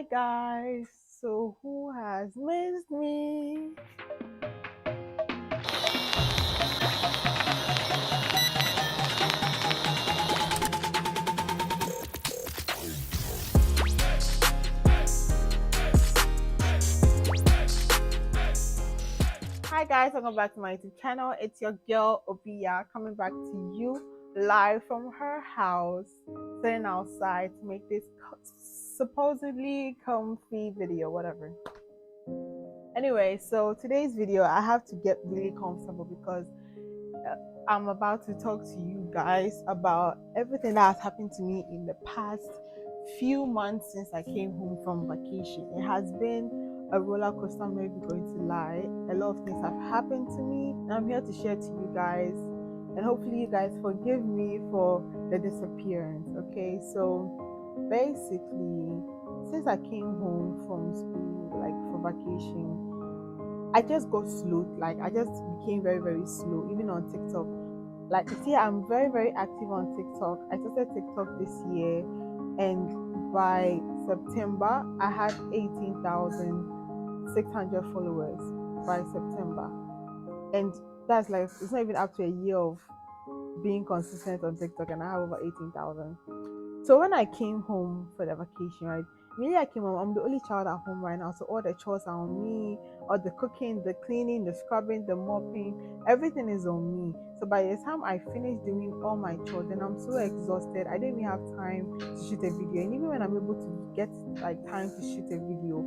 Hi guys, so who has missed me? Hi guys, welcome back to my YouTube channel. It's your girl Obia coming back to you live from her house, sitting outside to make this supposedly comfy video, whatever. Anyway, so today's video I have to get really comfortable because I'm about to talk to you guys about everything that has happened to me in the past few months since I came home from vacation. It has been a roller coaster, I'm not even going to lie. A lot of things have happened to me, and I'm here to share to you guys. And hopefully, you guys forgive me for the disappearance. Okay, so basically, since I came home from school, like for vacation, I just got slow. Like I just became very, very slow, even on TikTok. Like you see, I'm very, very active on TikTok. I started TikTok this year, and by September, I had 18,600 followers by September. And that's like, it's not even up to a year of being consistent on TikTok, and I have over 18,000. So when I came home for the vacation, right? Immediately I came home, I'm the only child at home right now, so all the chores are on me, all the cooking, the cleaning, the scrubbing, the mopping, everything is on me. So by the time I finish doing all my chores, then I'm so exhausted, I don't even have time to shoot a video. And even when I'm able to get like time to shoot a video,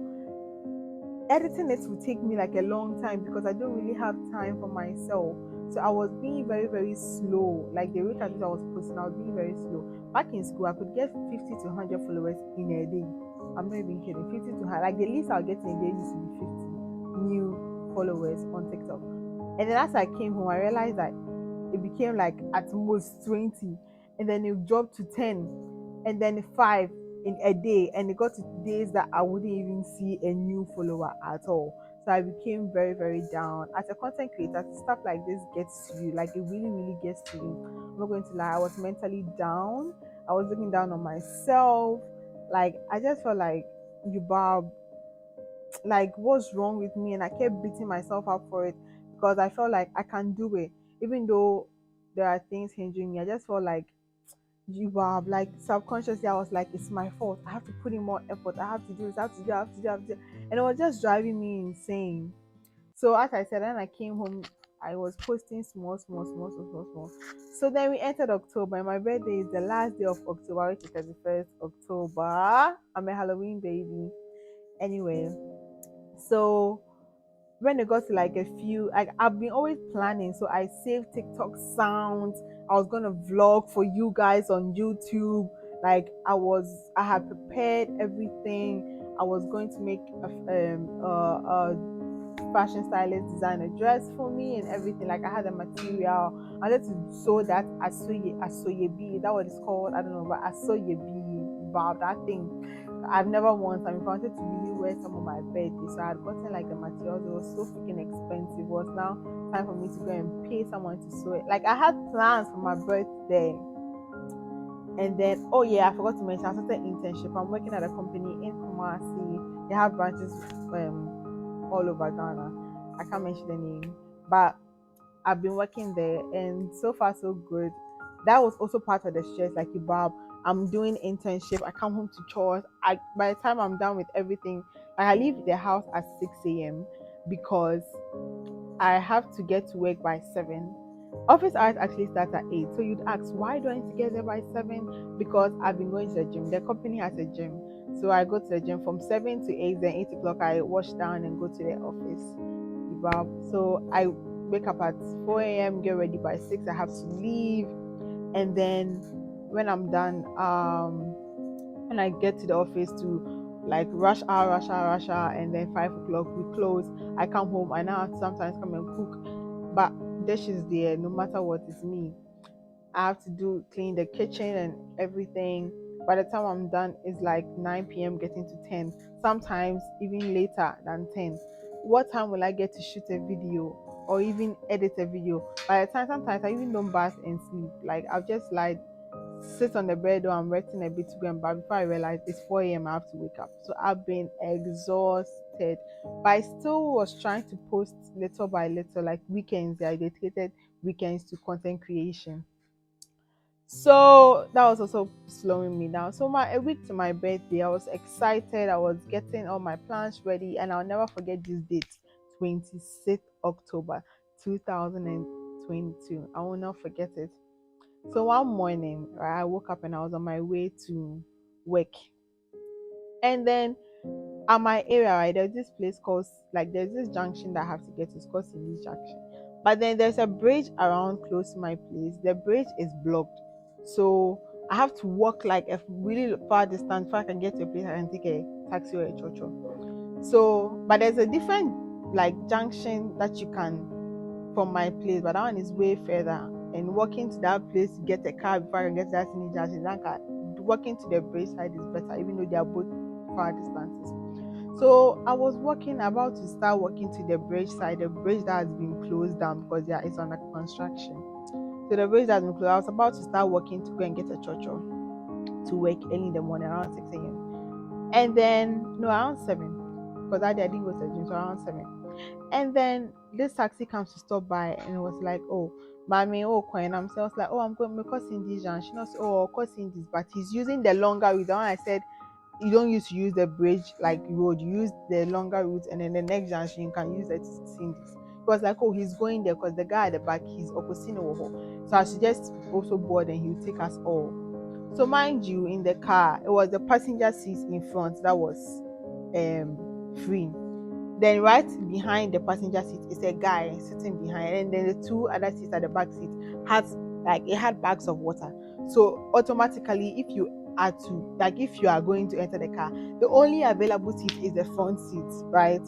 editing it will take me like a long time because I don't really have time for myself. So I was being very, very slow. Like the week I was posting, I was being very slow. Back in school, I could get 50 to 100 followers in a day. I'm not even kidding. 50 to 100. Like the least I'll get in a day used to be 50 new followers on TikTok. And then as I came home, I realized that it became like at most 20. And then it dropped to 10. And then 5 in a day, and it got to days that I wouldn't even see a new follower at all. So I became very, very down. As a content creator, stuff like this gets to you. Like it really, really gets to you. I'm not going to lie, I was mentally down. I was looking down on myself. Like I just felt like, you Bob, like what's wrong with me? And I kept beating myself up for it because I felt like I can do it. Even though there are things hindering me, I just felt like, you are like, subconsciously I was like, it's my fault, I have to put in more effort, I have to do this, I have to do, and it was just driving me insane. So as I said, when I came home, I was posting small. So then we entered October, and my birthday is the last day of October, which is 31st October. I'm a Halloween baby. Anyway, so when it got to like a few, like I've been always planning, so I saved TikTok sounds. I was gonna vlog for you guys on YouTube. Like I had prepared everything. I was going to make a fashion stylist design a dress for me and everything. Like I had the material. I wanted to sew that asoye B. That what it's called. I don't know, but asoye B, Bob, that thing. I've never worn some. If I wanted to really wear some on my birthday, so I had gotten like the materials. It was so freaking expensive. It was now time for me to go and pay someone to sew it. Like I had plans for my birthday. And then, oh yeah, I forgot to mention, I started internship. I'm working at a company in Kumasi. They have branches all over Ghana. I can't mention the name, but I've been working there, and so far so good. That was also part of the stress. Like, you Bob, I'm doing internship. I come home to chores. By the time I'm done with everything, like, I leave the house at 6 a.m. because I have to get to work by 7. Office hours actually start at 8. So you'd ask, why do I need to get there by 7? Because I've been going to the gym. The company has a gym. So I go to the gym from 7 to 8. Then 8 o'clock, I wash down and go to the office. So I wake up at 4 a.m., get ready by 6. I have to leave. And then when I'm done, when I get to the office to like rush hour, and then 5 o'clock we close. I come home. I now have to sometimes come and cook, but dishes there, no matter what, it's me. I have to clean the kitchen and everything. By the time I'm done, it's like 9 p.m. getting to 10. Sometimes even later than 10. What time will I get to shoot a video or even edit a video? By the time, sometimes I even don't bath and sleep. Like I'll just lie sit on the bed or I'm resting a bit to go and bath before I realize it's 4 a.m. I have to wake up. So I've been exhausted. But I still was trying to post little by little, like weekends. I dedicated weekends to content creation. So that was also slowing me down. So a week to my birthday, I was excited. I was getting all my plans ready, and I'll never forget this date, 26th October 2022. I will not forget it. So one morning, right, I woke up and I was on my way to work. And then at my area, right, there's this place called, like, there's this junction that I have to get to. It's called Cindy's Junction. But then there's a bridge around close to my place. The bridge is blocked. So I have to walk like a really far distance before I can get to a place I can take a taxi or a chocho. So, but there's a different like junction that you can from my place, but that one is way further. And walking to that place to get a car before I can get to that Cindy Junction, walking to the bridge side is better, even though they are both far distances. So I was about to start walking to the bridge side, the bridge that has been closed down because it's under construction. So the bridge that has been closed, I was about to start walking to go and get a chocho to work early in the morning around 6 a.m. And then, no, around 7, because that day I didn't go to the gym, so around 7. And then this taxi comes to stop by and it was like, oh, mommy, oh, coin. I was like, oh, I'm going to call Cindy's. And she knows, oh, I'll call Cindy's. But he's using the longer route. The one I said, you don't use to use the bridge like road, you use the longer route, and then the next junction you can use it to Cindy's. He was like, oh, he's going there because the guy at the back, he's Okosino. So I should just also board and he'll take us all. So mind you, in the car, it was the passenger seat in front that was free. Then right behind the passenger seat is a guy sitting behind, and then the two other seats at the back seat had bags of water. So automatically, if you are going to enter the car, the only available seat is the front seat, right?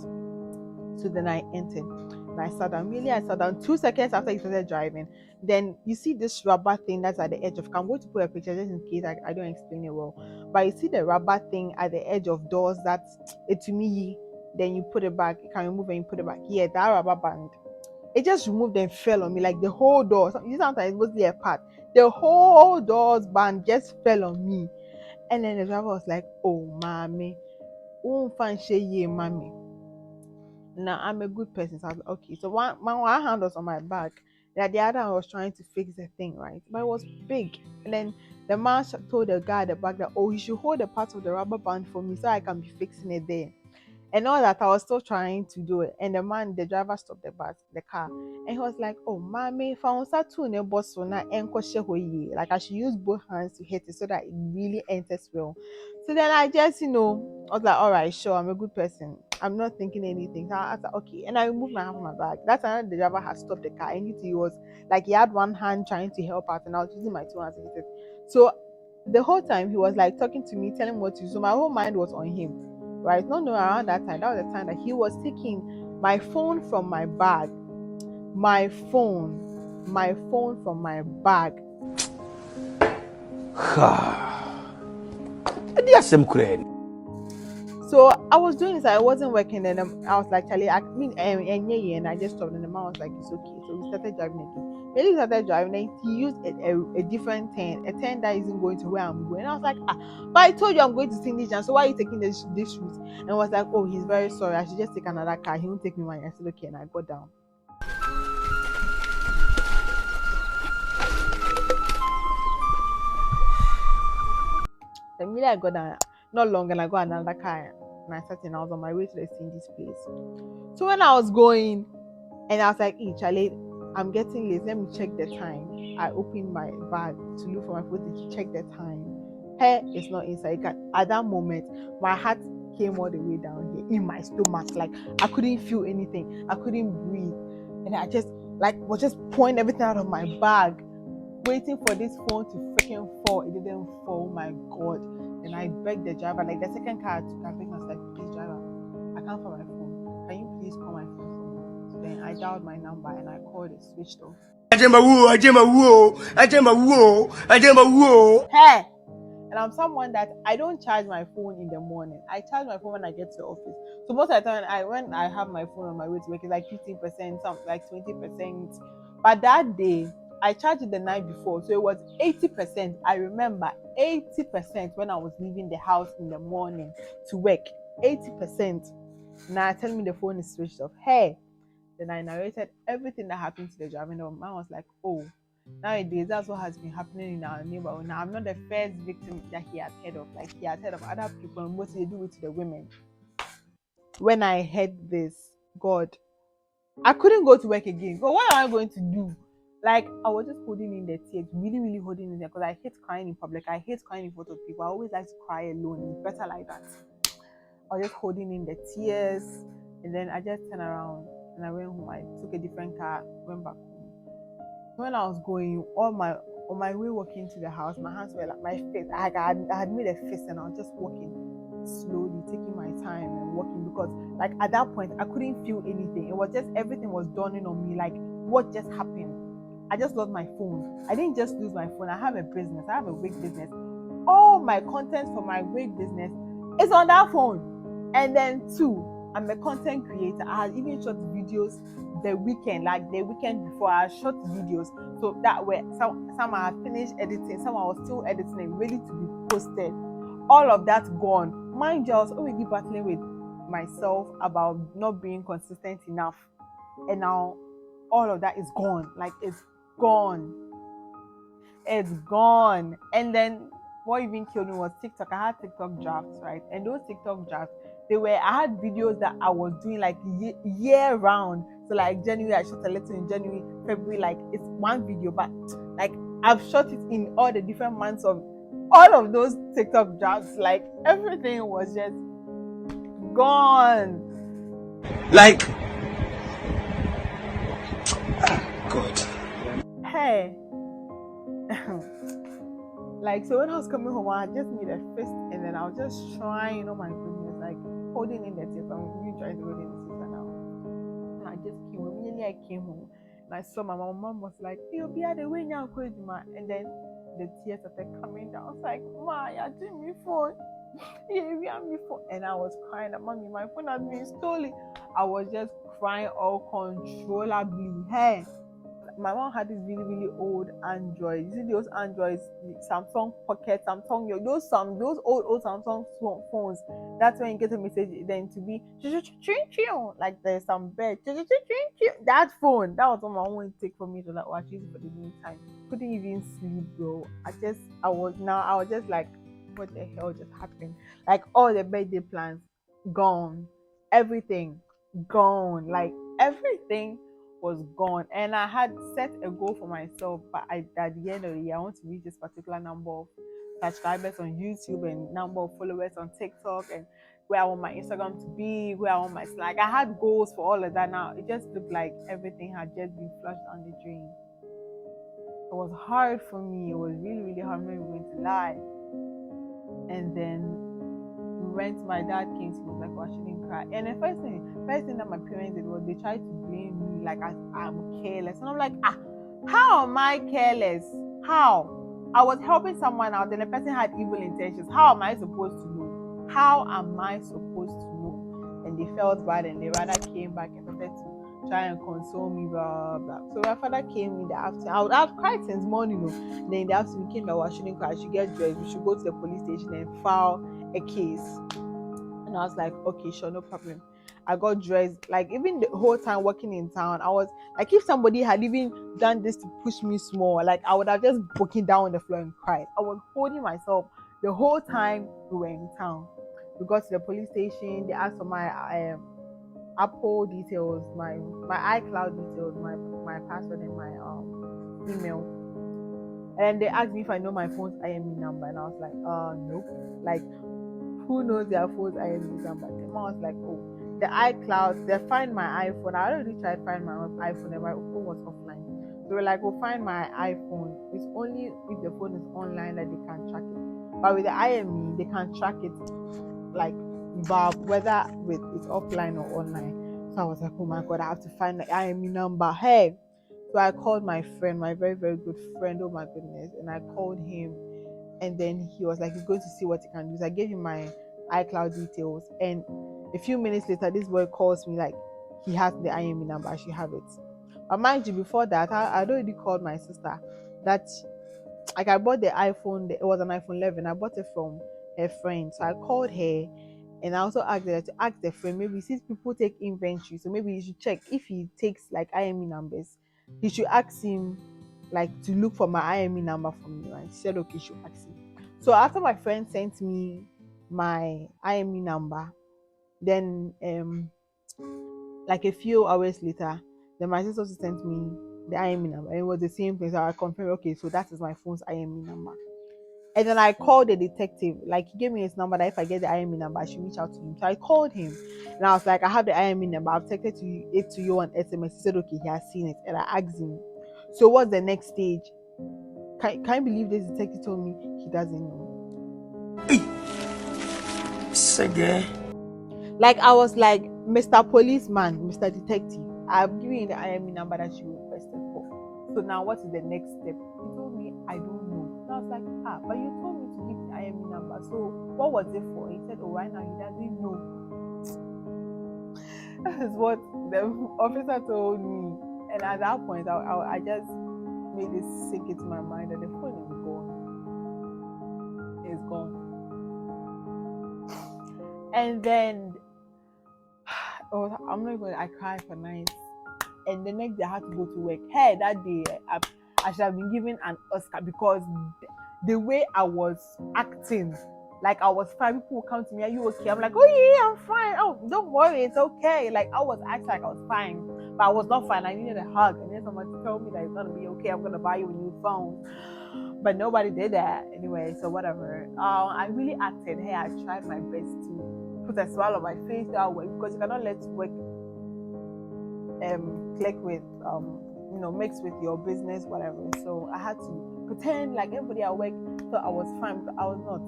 So then I entered and I sat down. Really, I sat down 2 seconds after he started driving. Then you see this rubber thing that's at the edge of. I'm going to put a picture just in case I don't explain it well. But you see the rubber thing at the edge of doors that to me, then you put it back. You can remove and you put it back. Yeah, that rubber band. It just removed and fell on me, like the whole door. Sometimes it's mostly a part. The whole door's band just fell on me. And then the driver was like, "Oh, mommy, mommy." Now I'm a good person, so I was like, okay. So one hand was on my back, and the other hand was trying to fix the thing, right? But it was big. And then the man told the guy at the back that, oh, he should hold the part of the rubber band for me so I can be fixing it there. And all that, I was still trying to do it. And the driver stopped the car, and he was like, "Oh, mommy, if I want to ne boss so na like I should use both hands to hit it so that it really enters well." So then I just, I was like, "All right, sure, I'm a good person. I'm not thinking anything." So I was like, "Okay," and I removed my hand from my bag. That's another the driver had stopped the car, and he was like, he had one hand trying to help out, and I was using my two hands to hit it. So the whole time he was like talking to me, telling me what to do. So my whole mind was on him. Right? No, around that time, that was the time that he was taking my phone from my bag. My phone from my bag. So I was doing this, I wasn't working, and I was like, Charlie, and I just stopped, and the man was like, it's okay. So we started driving again. When he started driving, then he used a different turn, a turn that isn't going to where I'm going. And I was like, but I told you I'm going to Cindy Jan, so why are you taking this route? And I was like, oh, he's very sorry, I should just take another car, he won't take me money. I said, okay, and I got down. The minute I got down, not long, and I got another car, and I sat in. I was on my way to the Cindy's place. So when I was going, and I was like, hey, Charlie, I'm getting late. Let me check the time. I opened my bag to look for my phone to check the time. Hair is not inside. At that moment, my heart came all the way down here in my stomach. Like I couldn't feel anything. I couldn't breathe. And I just was just pouring everything out of my bag, waiting for this phone to freaking fall. It didn't fall. Oh my God. And I begged the driver, like the second car I took, I begged, I was like, please driver, I can't find my phone. Can you please call my phone for me? So then I dialed my number and I called it, switched off. Hey! And I'm someone that I don't charge my phone in the morning. I charge my phone when I get to the office. So most of the time, when I have my phone on my way to work, it's like 15%, some like 20%. But that day, I charged it the night before, so it was 80%. I remember 80% when I was leaving the house in the morning to work. 80%. Now telling me the phone is switched off. Hey, then I narrated everything that happened to the driver. And the man was like, oh, nowadays that's what has been happening in our neighborhood. Now I'm not the first victim that he had heard of. Like he had heard of other people, and what they do it to the women. When I heard this, God, I couldn't go to work again. But what am I going to do? Like I was just holding in the tears, really, really holding in there because I hate crying in public. I hate crying in front of people. I always like to cry alone. It's better like that. I was just holding in the tears, and then I just turned around and I went home. I took a different car, went back home. When I was going on my way walking to the house, my hands were like my face. I had made a fist, and I was just walking slowly, taking my time and walking because, like at that point, I couldn't feel anything. It was just everything was dawning on me. Like what just happened? I just lost my phone. I didn't just lose my phone. I have a business. I have a wig business. All my content for my wig business is on that phone. And then two, I'm a content creator. I had even shot videos the weekend before. I shot videos so that way some I had finished editing, some I was still editing and ready to be posted. All of that gone. Mind you, I was already battling with myself about not being consistent enough, and now all of that is gone. Like it's gone. And then what even killed me was TikTok. I had TikTok drafts, right? And those TikTok drafts, I had videos that I was doing like year round. So like January, I shot a little in January, February, like it's one video, but like I've shot it in all the different months of all of those TikTok drafts. Like everything was just gone. Like, God. Hey. Like, so when I was coming home, I just made a fist, and then I was just trying, oh my goodness, like holding in the tears. I'm really trying to hold in the tears now. And I just came home. Immediately I came home and I saw my mom. Mom was like, you'll be at the way now, and then the tears started coming down. I was like, Ma, you're doing me phone. Yeah, we have me phone. And I was crying that mommy, my phone has been stolen. I was just crying uncontrollably. Hey. My mom had this really, really old Android. You see those Androids, Samsung Pocket, Samsung, those old Samsung phones. That's when you get a message, then to be like there's some bed. That phone, that was what my mom would take for me to like watch it for the meantime. Couldn't even sleep, bro. I was just like, what the hell just happened? Like all the birthday plans gone, everything gone, like everything was gone. And I had set a goal for myself, but at the end of the year I want to reach this particular number of subscribers on YouTube and number of followers on TikTok, and where I want my Instagram to be, where I want my Slack. I had goals for all of that. Now it just looked like everything had just been flushed down the drain. It was hard for me. It was really, really hard. I'm not even going to lie. And then my dad came to me, was like, oh, I shouldn't cry. And the first thing that my parents did was they tried to blame me, like I'm careless. And I'm like, how am I careless? How? I was helping someone out and the person had evil intentions. How am I supposed to know? How am I supposed to know? And they felt bad, and they rather came back and started to try and console me, blah, blah, blah. So my father came in the afternoon. I've cried since morning, Then in the afternoon, he came back, I shouldn't cry. I should get dressed. We should go to the police station and file a case. And I was like, okay, sure, no problem. I got dressed. Like even the whole time working in town, I was like, if somebody had even done this to push me small, like I would have just broken down on the floor and cried. I was holding myself the whole time we were in town. We got to the police station. They asked for my Apple details, my iCloud details, my password, and my email. And they asked me if I know my phone's IME number, and I was like, nope. Like, who knows their phone's IME number? The mom was like, oh, the iCloud, they find my iPhone. I already tried to find my iPhone, and my phone was offline. So we're like, we'll find my iPhone. It's only if the phone is online that they can track it. But with the IME, they can track it, like, whether it's offline or online. So I was like, oh my God, I have to find the IME number. Hey. So I called my friend, my very, very good friend, oh my goodness, and I called him, and then he was like, he's going to see what he can do. So I gave him my iCloud details, and a few minutes later, this boy calls me like he has the IME number. I should have it. But mind you, before that, I'd already called my sister. That like I bought the iPhone. It was an iPhone 11. I bought it from her friend. So I called her, and I also asked her to ask the friend. Maybe since people take inventory, so maybe you should check if he takes like IME numbers. You should ask him like to look for my IME number for me. Right? She said okay, she should ask him. So after my friend sent me my IME number, then like a few hours later, then my sister also sent me the IME number. It was the same thing. So I confirmed, okay, so that is my phone's IME number. And then I called the detective. Like he gave me his number that if I get the IME number, I should reach out to him. So I called him and I was like, I have the IME number. I've texted it to you on SMS. He said, okay, he has seen it. And I asked him, so what's the next stage? Can you believe this detective told me he doesn't know? Sege. Like I was like, Mr. Policeman, Mr. Detective, I've given you the IME number that you requested for. So now what is the next step? He told me, I don't know. And I was like, but you told me to give the IME number. So what was it for? He said, oh, right now he doesn't know. That is what the officer told me. And at that point, I just made it sink into my mind that the phone is gone. It's gone. And then I'm not going to, I cried for nights. And the next day I had to go to work. Hey, that day I should have been given an Oscar because the way I was acting, like I was fine. People would come to me, are you okay? I'm like, oh yeah, I'm fine. Oh, don't worry, it's okay. Like I was acting like I was fine, but I was not fine. I needed a hug. I needed someone to tell me that it's gonna be okay. I'm gonna buy you a new phone. But nobody did that anyway, so whatever. I really acted. Hey, I tried my best to put a smile on my face throughout work because you cannot let work click with mix with your business, whatever. So I had to pretend like everybody at work thought I was fine, but I was not.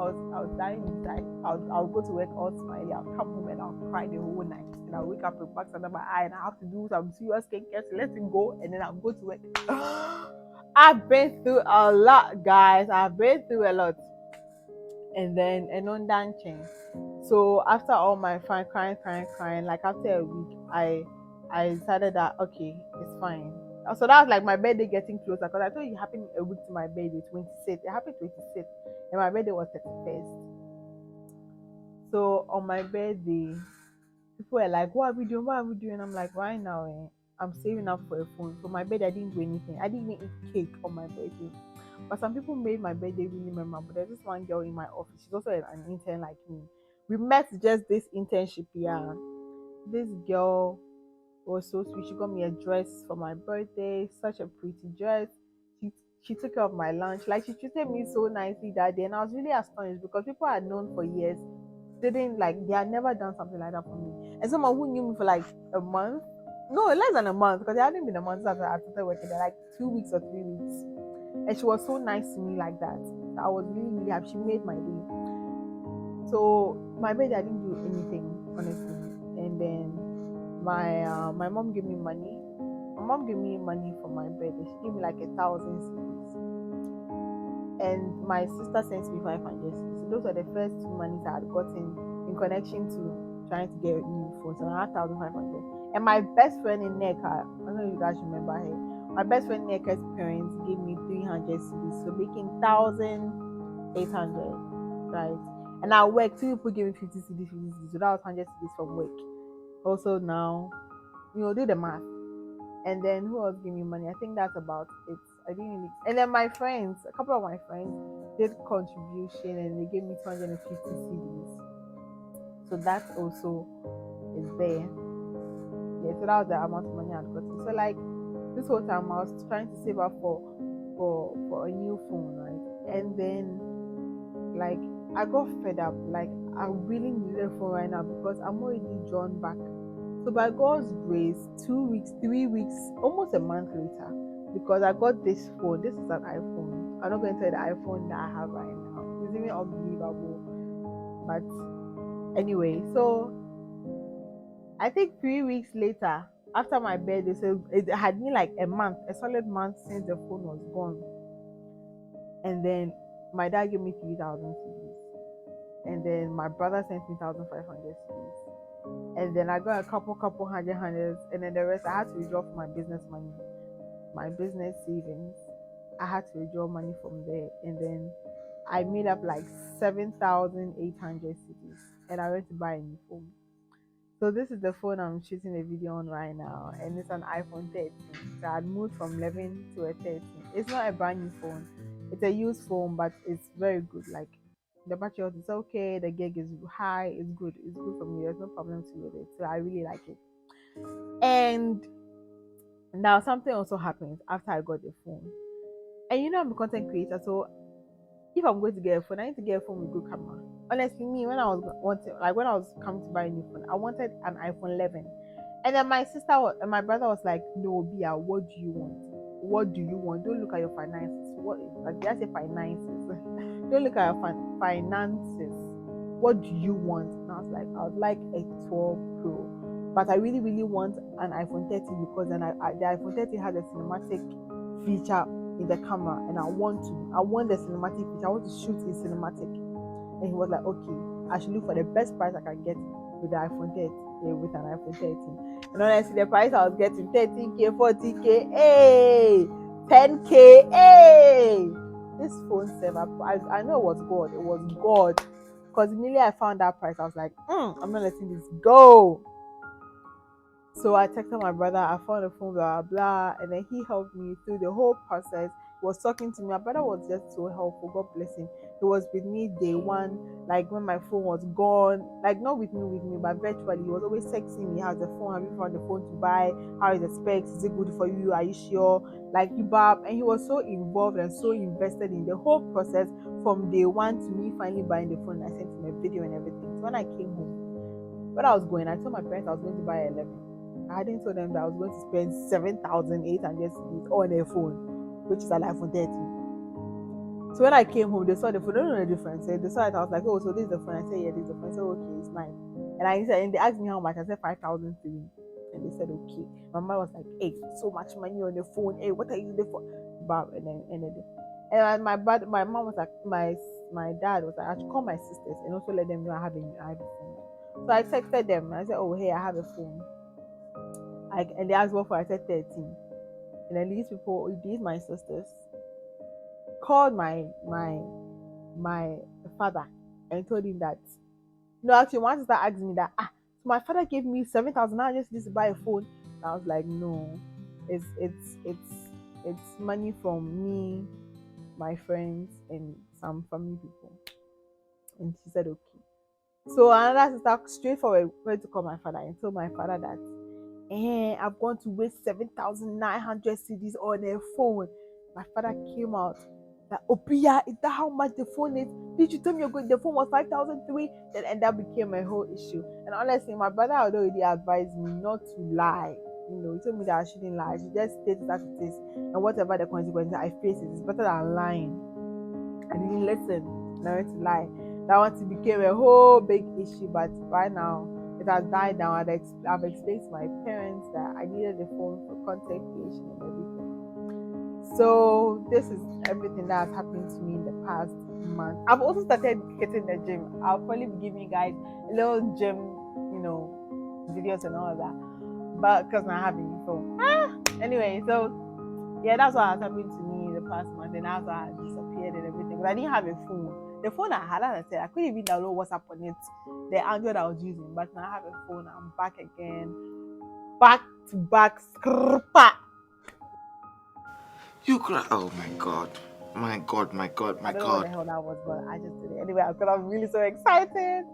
I was dying inside. I'll go to work all smiley. I'll come home and I'll cry the whole night. And I'll wake up with bags under my eye and I have to do some serious skincare to let it go, and then I'll go to work. I've been through a lot, guys. I've been through a lot. And then on dancing. So after all my crying, like after a week, I decided that okay, it's fine. So that was like my birthday getting closer because I told you it happened a week to my birthday, 26th. It happened 26th, and my birthday was 31st. So on my birthday, people were like, "What are we doing? What are we doing?" I'm like, "Right now, I'm saving up for a phone." So my birthday, I didn't do anything. I didn't even eat cake on my birthday. But some people made my birthday really memorable. There's this one girl in my office. She's also an intern like me. We met just this internship year. This girl was so sweet. She got me a dress for my birthday, such a pretty dress. She took care of my lunch. Like she treated me so nicely that day, and I was really astonished because people I had known for years didn't like they had never done something like that for me. And someone who knew me for like a month, no, less than a month, because it hadn't been a month after I started working there, like 2 weeks or 3 weeks. And she was so nice to me like that. I was really, really happy. She made my day. So my birthday, I didn't do anything honestly. And then my mom gave me money. My mom gave me money for my birthday. She gave me like 1,000 CDs. And my sister sent me 500 CDs. So those were the first two monies I had gotten in connection to trying to get a new phone. So I had 1,500. And my best friend in NECA, I don't know if you guys remember her. My best friend NECA's parents gave me 300 CDs. So making 1,800, right? And I work, two people gave me 50 CDs, 50 CDs. So that was 100 CDs from work. Also now, do the math. And then who else gave me money? I think that's about it. I didn't really. And then my friends, a couple of my friends did contribution and they gave me 250 CDs. So that also is there. Yeah, so that was the amount of money I'd gotten. So like this whole time I was trying to save up for a new phone, right? And then like I got fed up. Like I really needed a phone right now because I'm already drawn back. So by God's grace, 2 weeks, 3 weeks, almost a month later, because I got this phone. This is an iPhone. I'm not going to tell you the iPhone that I have right now. It's even unbelievable. But anyway, so I think 3 weeks later, after my birthday, so it had been like a solid month since the phone was gone. And then my dad gave me 3,000 CDs. And then my brother sent me 1,500 CDs. And then I got a couple hundreds, and then the rest I had to withdraw from my business money, my business savings. I had to withdraw money from there, and then I made up like 7,800 cities, and I went to buy a new phone. So this is the phone I'm shooting a video on right now, and it's an iPhone 13. So I had moved from 11 to a 13. It's not a brand new phone; it's a used phone, but it's very good. Like the battery health is okay, the gig is high, it's good. It's good for me. There's no problems with it, so I really like it. And now something also happens after I got the phone. And I'm a content creator, so if I'm going to get a phone, I need to get a phone with good camera. Honestly, me when I was wanting, like when I was coming to buy a new phone, I wanted an iPhone 11, and then and my brother was like, "No, Bia, what do you want? What do you want? Don't look at your finances. What like did I say finances? Don't look at your finances. What do you want?" And I was like, "I would like a 12 Pro, but I really, really want an iPhone 13 because then the iPhone 13 has a cinematic feature in the camera, and I want the cinematic feature. I want to shoot in cinematic." And he was like, "Okay, I should look for the best price I can get with the iPhone 13, with an iPhone 13." And honestly, the price I was getting 13K, 40K, hey, 10K, hey. This phone server, I know it was God. It was God. Because immediately I found that price, I was like, I'm not letting this go. So I texted my brother, I found the phone, blah, blah, and then he helped me through the whole process. He was talking to me. My brother was just so helpful. God bless him. He was with me day one, like when my phone was gone, like not with me, but virtually. He was always texting me, how's the phone? Have you found the phone to buy? How is the specs? Is it good for you? Are you sure? Like you, Bob. And he was so involved and so invested in the whole process from day one to me finally buying the phone. I sent him a video and everything. So when I came home, when I was going, I told my parents I was going to buy 11. I didn't tell them that I was going to spend 7,800 cedis on a phone, which is an iPhone 13. So when I came home, they saw the phone. They don't know the difference. They saw it. I was like, "Oh, so this is the phone." I said, "Yeah, this is the phone." I said, "Okay, it's nice." And they asked me how much. I said 5,003, and they said, "Okay." My mom was like, "Hey, so much money on the phone. Hey, what are you using for?" But and my mom was like, my dad was like, "I should call my sisters and also let them know I have a new iPhone." So I texted them and I said, "Oh, hey, I have a phone." And they asked what for. I said 13. And then these my sisters, called my father and told him that, no, actually one sister asked me that, so my father gave me 7,000 now just to buy a phone. And I was like, no, it's money from me, my friends, and some family people. And she said okay. So another sister straightforward went to call my father and told my father that, I've gone to waste 7,900 cedis on a phone. My father came out like, "Opia, is that how much the phone is? Did you tell me the phone was 5,003?" Then and that became a whole issue. And honestly, my brother had already advised me not to lie. He told me that I shouldn't lie. I should just state it as it is, and whatever the consequences I face, it's better than lying. I didn't listen. And I went to lie. That one became a whole big issue, but right now it has died down. I've explained to my parents that I needed the phone for content creation and everything. So this is everything that has happened to me in the past month. I've also started hitting the gym. I'll probably be giving you guys a little gym, videos and all of that. But because I have a new phone. Anyway, so yeah, that's what has happened to me in the past month, and that's why I disappeared and everything. But I didn't have a phone. The phone I had, as I said, I couldn't even download WhatsApp on it, the Android I was using. But now I have a phone. I'm back again, back to back. You cry. Oh my God. My God, my God, my I don't know what the God. hell that was, but I just did it anyway. Because I'm really so excited.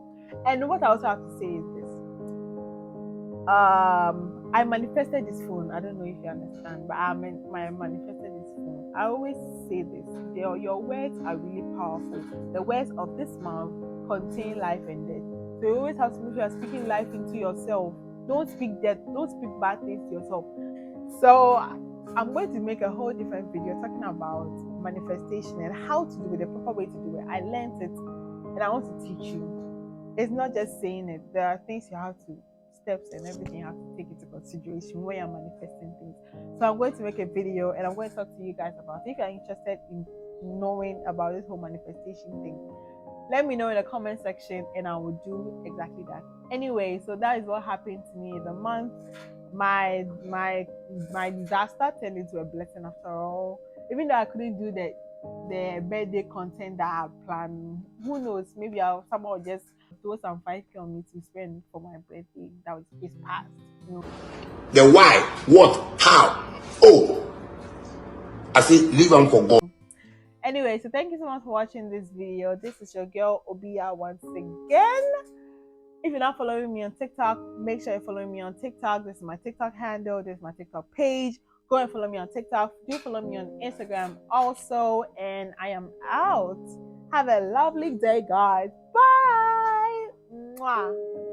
And what I also have to say is this: I manifested this phone. I don't know if you understand, but I manifested this phone. I always say this: your words are really powerful. The words of this mouth contain life and death. So you always have to make sure you're speaking life into yourself. Don't speak death. Don't speak bad things to yourself. So I'm going to make a whole different video talking about manifestation and how to do it, the proper way to do it. I learned it, and I want to teach you. It's not just saying it. There are things you have to, steps and everything you have to take into consideration when you're manifesting things. So I'm going to make a video and I'm going to talk to you guys about it. If you're interested in knowing about this whole manifestation thing, Let me know in the comment section and I will do exactly that. Anyway, so that is what happened to me in the month. My disaster turned into a blessing after all. Even though I couldn't do the birthday content that I had planned, who knows? Maybe someone will just throw some 5K on me to spend for my birthday. That was his past. The why, what, how. Oh, I say leave them for God. Anyway, so thank you so much for watching this video. This is your girl Obia once again. If you're not following me on TikTok, make sure you're following me on TikTok. This is my TikTok handle. This is my TikTok page. Go and follow me on TikTok. Do follow me on Instagram also. And I am out. Have a lovely day, guys. Bye. Mwah.